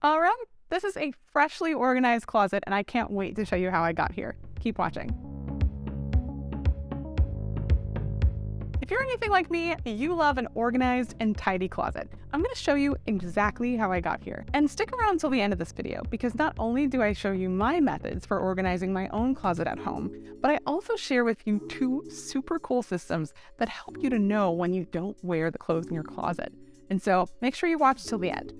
All right, this is a freshly organized closet, and I can't wait to show you how I got here. Keep watching. If you're anything like me, you love an organized and tidy closet. I'm going to show you exactly how I got here. And stick around till the end of this video, because not only do I show you my methods for organizing my own closet at home, but I also share with you 2 super cool systems that help you to know when you don't wear the clothes in your closet. And so make sure you watch till the end.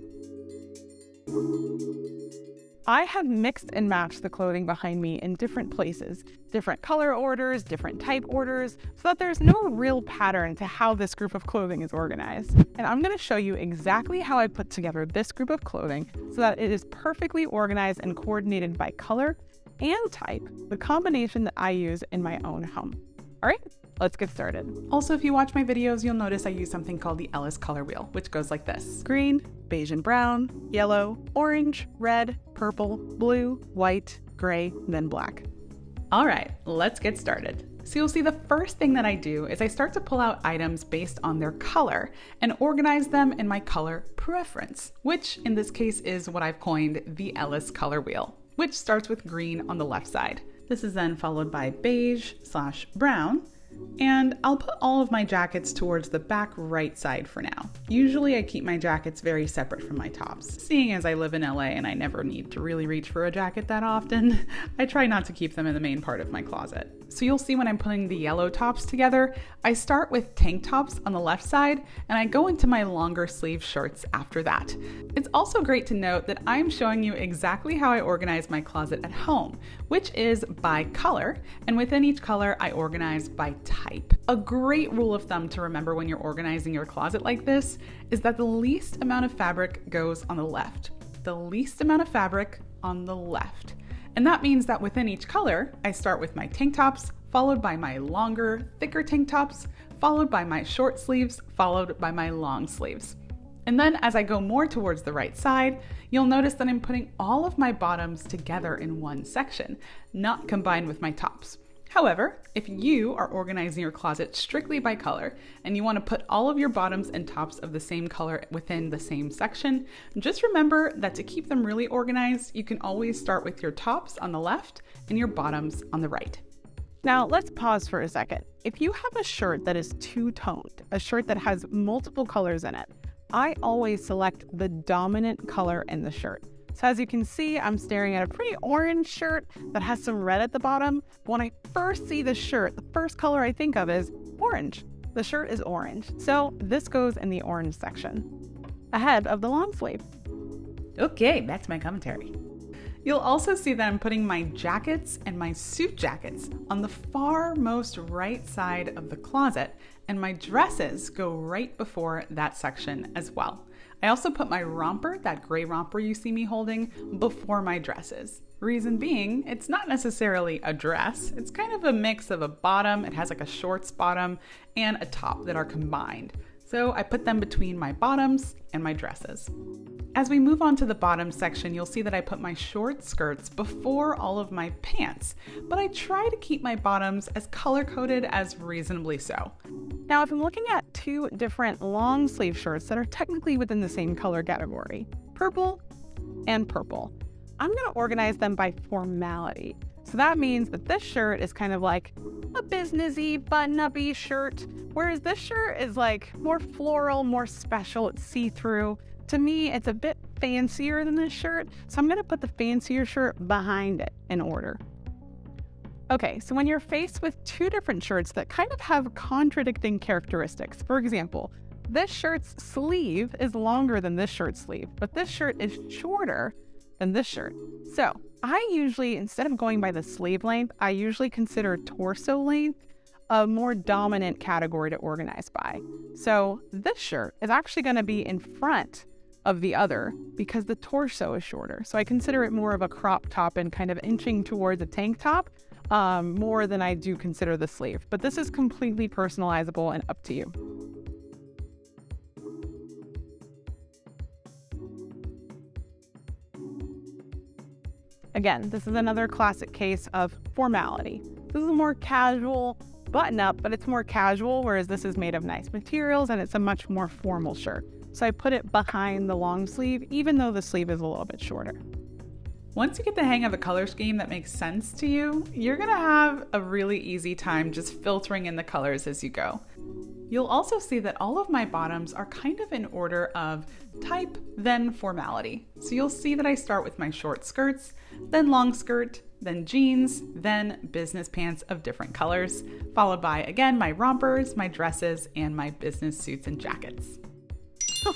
I have mixed and matched the clothing behind me in different places, different color orders, different type orders, so that there's no real pattern to how this group of clothing is organized. And I'm going to show you exactly how I put together this group of clothing so that it is perfectly organized and coordinated by color and type, the combination that I use in my own home. All right, let's get started. Also, if you watch my videos, you'll notice I use something called the Ellis color wheel, which goes like this. Green, beige and brown, yellow, orange, red, purple, blue, white, gray, then black. All right, let's get started. So you'll see the first thing that I do is I start to pull out items based on their color and organize them in my color preference, which in this case is what I've coined the Ellis color wheel, which starts with green on the left side. This is then followed by beige/brown, and I'll put all of my jackets towards the back right side for now. Usually I keep my jackets very separate from my tops. Seeing as I live in LA and I never need to really reach for a jacket that often, I try not to keep them in the main part of my closet. So you'll see when I'm putting the yellow tops together, I start with tank tops on the left side and I go into my longer sleeve shirts after that. It's also great to note that I'm showing you exactly how I organize my closet at home, which is by color, and within each color I organize by type. A great rule of thumb to remember when you're organizing your closet like this is that the least amount of fabric goes on the left. The least amount of fabric on the left. And that means that within each color, I start with my tank tops, followed by my longer, thicker tank tops, followed by my short sleeves, followed by my long sleeves. And then as I go more towards the right side, you'll notice that I'm putting all of my bottoms together in one section, not combined with my tops. However, if you are organizing your closet strictly by color and you want to put all of your bottoms and tops of the same color within the same section, just remember that to keep them really organized, you can always start with your tops on the left and your bottoms on the right. Now let's pause for a second. If you have a shirt that is two-toned, a shirt that has multiple colors in it, I always select the dominant color in the shirt. So as you can see, I'm staring at a pretty orange shirt that has some red at the bottom. When I first see the shirt, the first color I think of is orange. The shirt is orange. So this goes in the orange section, ahead of the long sleeve. Okay, back to my commentary. You'll also see that I'm putting my jackets and my suit jackets on the far most right side of the closet, and my dresses go right before that section as well. I also put my romper, that gray romper you see me holding, before my dresses. Reason being, it's not necessarily a dress. It's kind of a mix of a bottom, it has like a shorts bottom, and a top that are combined. So I put them between my bottoms and my dresses. As we move on to the bottom section, you'll see that I put my short skirts before all of my pants, but I try to keep my bottoms as color-coded as reasonably so. Now, if I'm looking at 2 different long sleeve shirts that are technically within the same color category, purple and purple, I'm going to organize them by formality. So that means that this shirt is kind of like a businessy, button-uppy shirt, whereas this shirt is like more floral, more special, it's see-through. To me, it's a bit fancier than this shirt, so I'm going to put the fancier shirt behind it in order. Okay, so when you're faced with 2 different shirts that kind of have contradicting characteristics, for example, this shirt's sleeve is longer than this shirt's sleeve, but this shirt is shorter than this shirt. So I usually, instead of going by the sleeve length, I usually consider torso length a more dominant category to organize by. So this shirt is actually going to be in front of the other because the torso is shorter. So I consider it more of a crop top and kind of inching towards a tank top more than I do consider the sleeve. But this is completely personalizable and up to you. Again, this is another classic case of formality. This is a more casual button-up, but it's more casual, whereas this is made of nice materials and it's a much more formal shirt. So I put it behind the long sleeve, even though the sleeve is a little bit shorter. Once you get the hang of a color scheme that makes sense to you, you're gonna have a really easy time just filtering in the colors as you go. You'll also see that all of my bottoms are kind of in order of type, then formality. So you'll see that I start with my short skirts, then long skirt, then jeans, then business pants of different colors, followed by, again, my rompers, my dresses, and my business suits and jackets.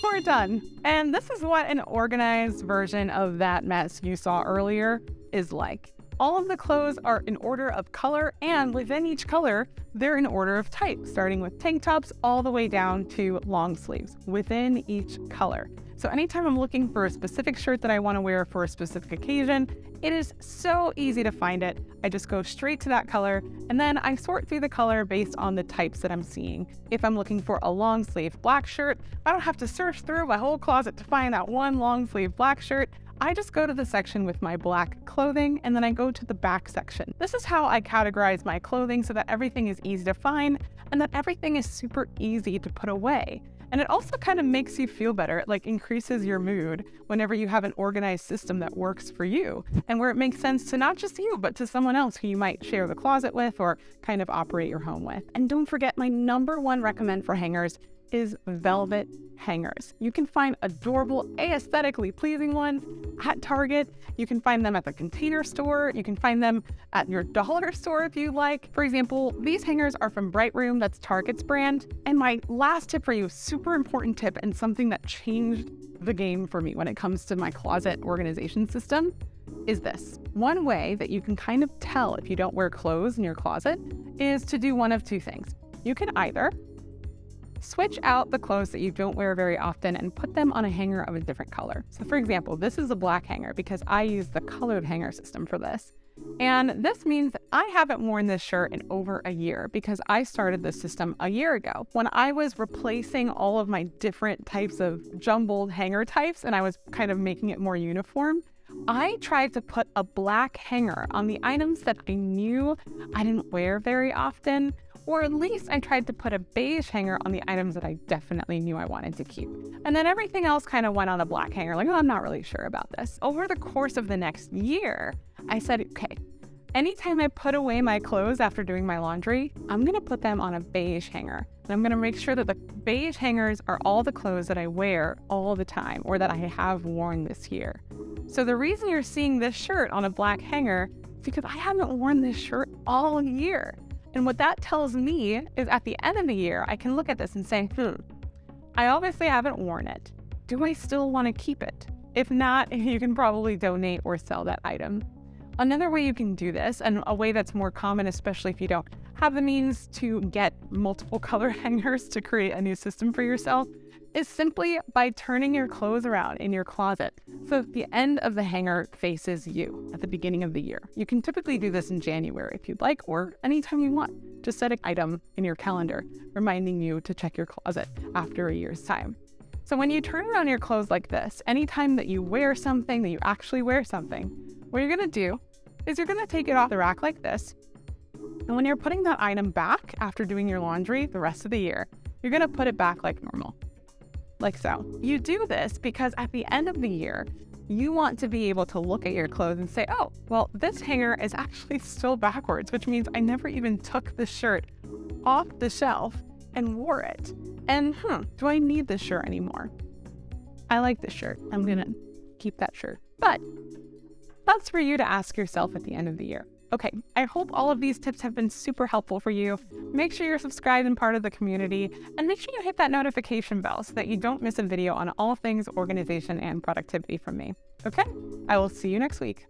We're done. And this is what an organized version of that mess you saw earlier is like. All of the clothes are in order of color, and within each color, they're in order of type, starting with tank tops all the way down to long sleeves within each color. So anytime I'm looking for a specific shirt that I want to wear for a specific occasion, it is so easy to find it. I just go straight to that color, and then I sort through the color based on the types that I'm seeing. If I'm looking for a long sleeve black shirt, I don't have to search through my whole closet to find that one long sleeve black shirt. I just go to the section with my black clothing, and then I go to the back section. This is how I categorize my clothing so that everything is easy to find and that everything is super easy to put away. And it also kind of makes you feel better. It like increases your mood whenever you have an organized system that works for you and where it makes sense to not just you, but to someone else who you might share the closet with or kind of operate your home with. And don't forget, my #1 recommend for hangers is velvet hangers. You can find adorable, aesthetically pleasing ones at Target. You can find them at the Container Store. You can find them at your dollar store if you like. For example, these hangers are from Bright Room, that's Target's brand. And my last tip for you, super important tip and something that changed the game for me when it comes to my closet organization system, is this. One way that you can kind of tell if you don't wear clothes in your closet is to do one of two things. You can either switch out the clothes that you don't wear very often and put them on a hanger of a different color. So for example, this is a black hanger because I use the colored hanger system for this. And this means that I haven't worn this shirt in over a year because I started this system a year ago when I was replacing all of my different types of jumbled hanger types and I was kind of making it more uniform. I tried to put a black hanger on the items that I knew I didn't wear very often, or at least I tried to put a beige hanger on the items that I definitely knew I wanted to keep. And then everything else kind of went on a black hanger, like, oh, I'm not really sure about this. Over the course of the next year, I said, okay, anytime I put away my clothes after doing my laundry, I'm gonna put them on a beige hanger. And I'm gonna make sure that the beige hangers are all the clothes that I wear all the time or that I have worn this year. So the reason you're seeing this shirt on a black hanger is because I haven't worn this shirt all year. And what that tells me is at the end of the year, I can look at this and say, I obviously haven't worn it. Do I still want to keep it? If not, you can probably donate or sell that item. Another way you can do this, and a way that's more common, especially if you don't have the means to get multiple color hangers to create a new system for yourself, is simply by turning your clothes around in your closet so that the end of the hanger faces you at the beginning of the year. You can typically do this in January if you'd like, or anytime you want. Just set an item in your calendar reminding you to check your closet after a year's time. So when you turn around your clothes like this, anytime that you wear something, that you actually wear something, what you're gonna do is you're gonna take it off the rack like this. And when you're putting that item back after doing your laundry the rest of the year, you're gonna put it back like normal. Like so. You do this because at the end of the year, you want to be able to look at your clothes and say, oh, well, this hanger is actually still backwards, which means I never even took the shirt off the shelf and wore it. And do I need this shirt anymore? I like this shirt. I'm gonna keep that shirt. But that's for you to ask yourself at the end of the year. Okay, I hope all of these tips have been super helpful for you. Make sure you're subscribed and part of the community, and make sure you hit that notification bell so that you don't miss a video on all things organization and productivity from me. Okay, I will see you next week.